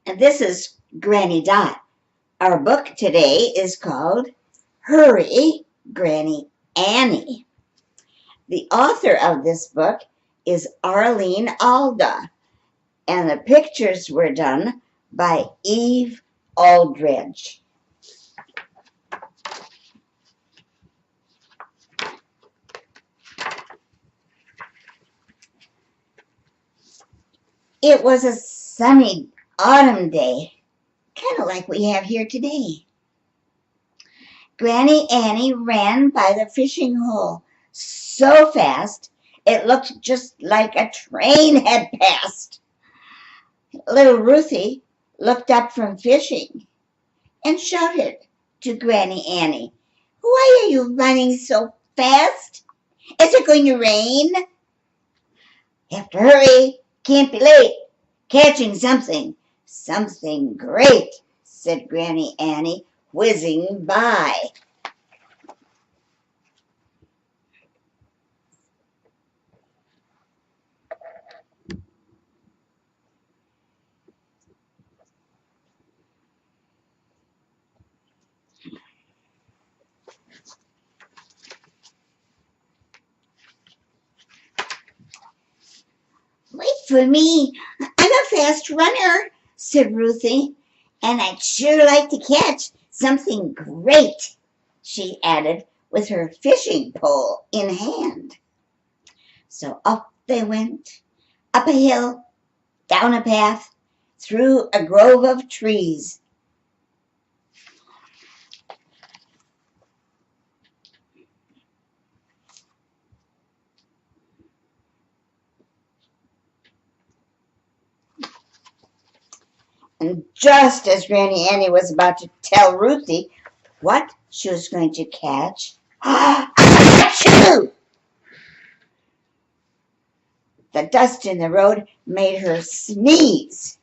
And this is Granny Dot. Our book today is called Hurry, Granny Annie. The author of this book is Arlene Alda, and the pictures were done by Eve Aldridge. It was a sunny autumn day, kind of like we have here today. Granny Annie ran by the fishing hole so fast it looked just like a train had passed. Little Ruthie looked up from fishing and shouted to Granny Annie, "Why are you running so fast? Is it going to rain?" "Have to hurry, can't be late. Catching something, something great," said Granny Annie, whizzing by. "Wait for me, I'm a fast runner," said Ruthie, "and I'd sure like to catch something great," she added with her fishing pole in hand. So off they went, up a hill, down a path, through a grove of trees. And just as Granny Annie was about to tell Ruthie what she was going to catch, achoo! The dust in the road made her sneeze.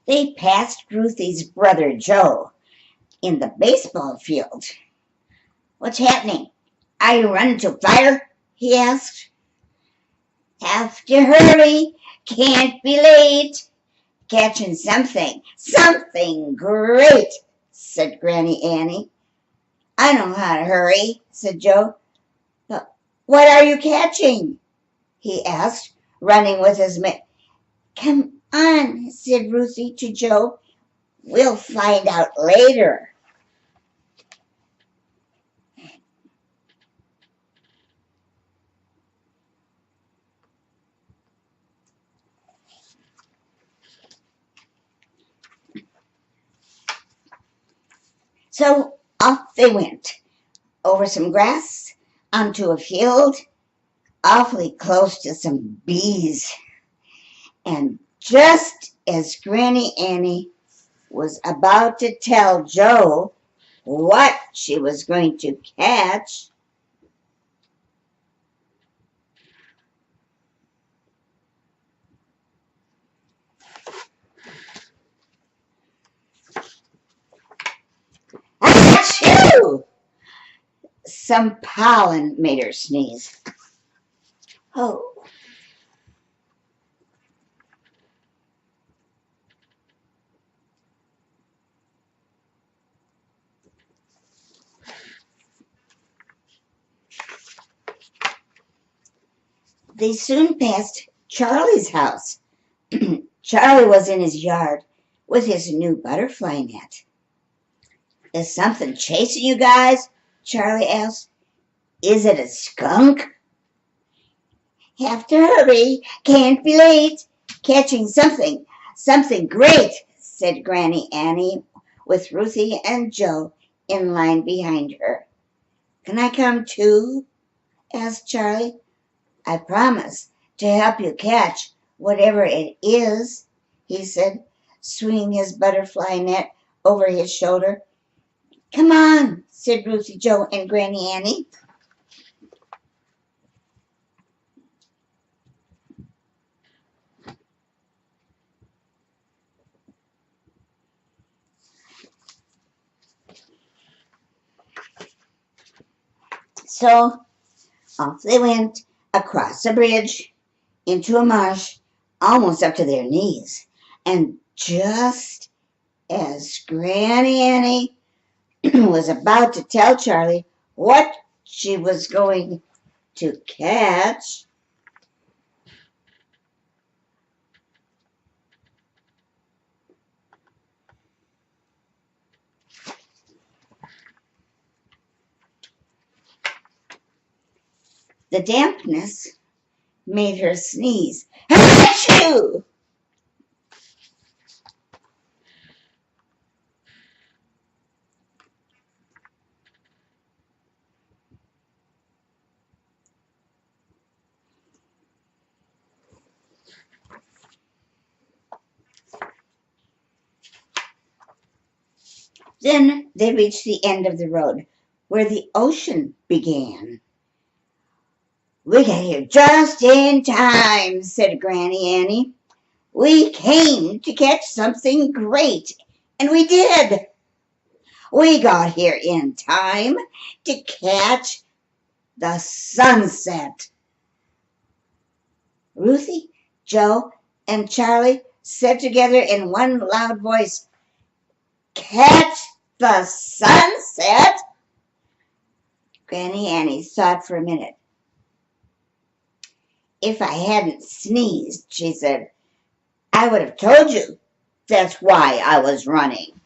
They passed Ruthie's brother Joe in the baseball field. "What's happening? Are you running to fire?" he asked. "Have to hurry, can't be late. Catching something, something great," said Granny Annie. "I know how to hurry," said Joe. "But what are you catching?" he asked, running with his mitt. "Come on," said Ruthie to Joe. "We'll find out later." So off they went, over some grass, onto a field, awfully close to some bees. And just as Granny Annie was about to tell Joe what she was going to catch, achoo! Some pollen made her sneeze. Oh, they soon passed Charlie's house. Charlie was in his yard with his new butterfly net. "Is something chasing you guys?" Charlie asked. "Is it a skunk?" "Have to hurry, can't be late. Catching something, something great," said Granny Annie, with Ruthie and Joe in line behind her. "Can I come too?" asked Charlie. "I promise to help you catch whatever it is," he said, swinging his butterfly net over his shoulder. "Come on," said Ruthie, Joe, and Granny Annie. So off they went across a bridge into a marsh almost up to their knees. And just as Granny Annie was about to tell Charlie what she was going to catch, the dampness made her sneeze. Achoo! Then they reached the end of the road where the ocean began. "We got here just in time," said Granny Annie. "We came to catch something great, and we did. We got here in time to catch the sunset." Ruthie, Joe, and Charlie said together in one loud voice, "Catch the sunset?" Granny Annie thought for a minute. "If I hadn't sneezed," she said, "I would have told you that's why I was running."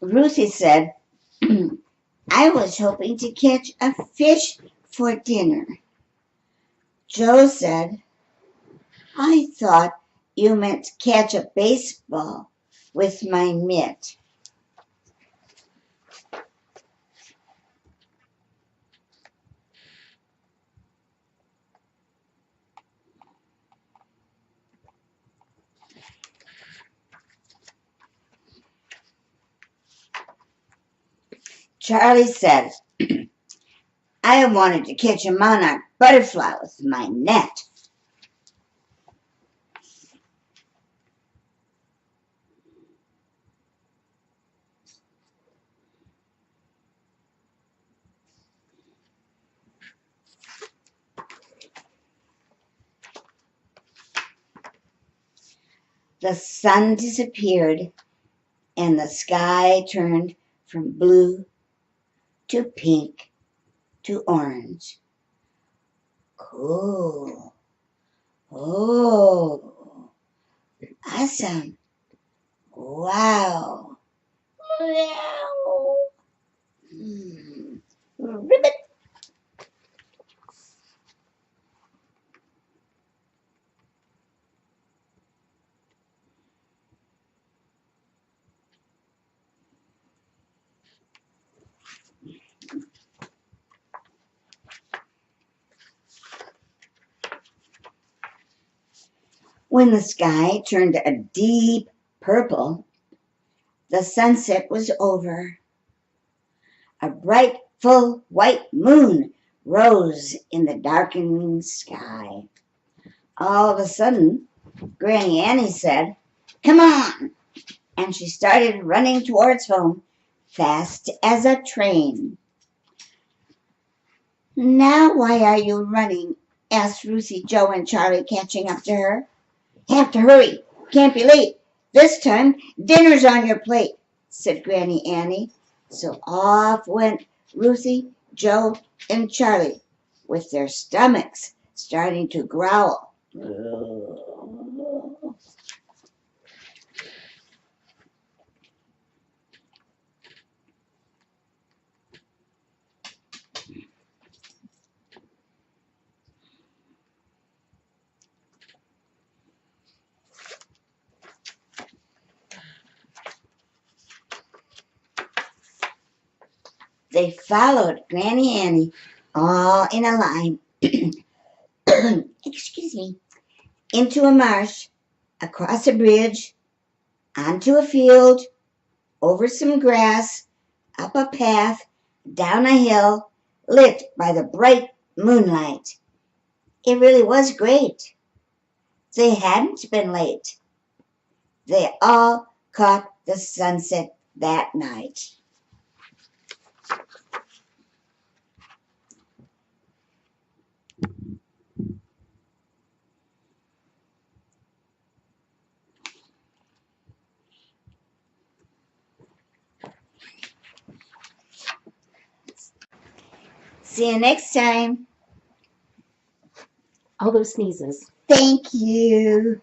Ruthie said, "I was hoping to catch a fish for dinner." Joe said, "I thought you meant to catch a baseball with my mitt." Charlie said, "I wanted to catch a monarch butterfly with my net." The sun disappeared and the sky turned from blue to pink to orange. Cool. Oh, awesome. Wow. Meow. Ribbit. When the sky turned a deep purple, the sunset was over. A bright, full white moon rose in the darkening sky. All of a sudden, Granny Annie said, "Come on!" And she started running towards home, fast as a train. "Now why are you running?" asked Ruthie, Joe, and Charlie, catching up to her. "Have to hurry. Can't be late. This time, dinner's on your plate," said Granny Annie. So off went Ruthie, Joe, and Charlie, with their stomachs starting to growl. They followed Granny Annie all in a line, excuse me, into a marsh, across a bridge, onto a field, over some grass, up a path, down a hill, lit by the bright moonlight. It really was great. They hadn't been late. They all caught the sunset that night. See you next time. All those sneezes. Thank you.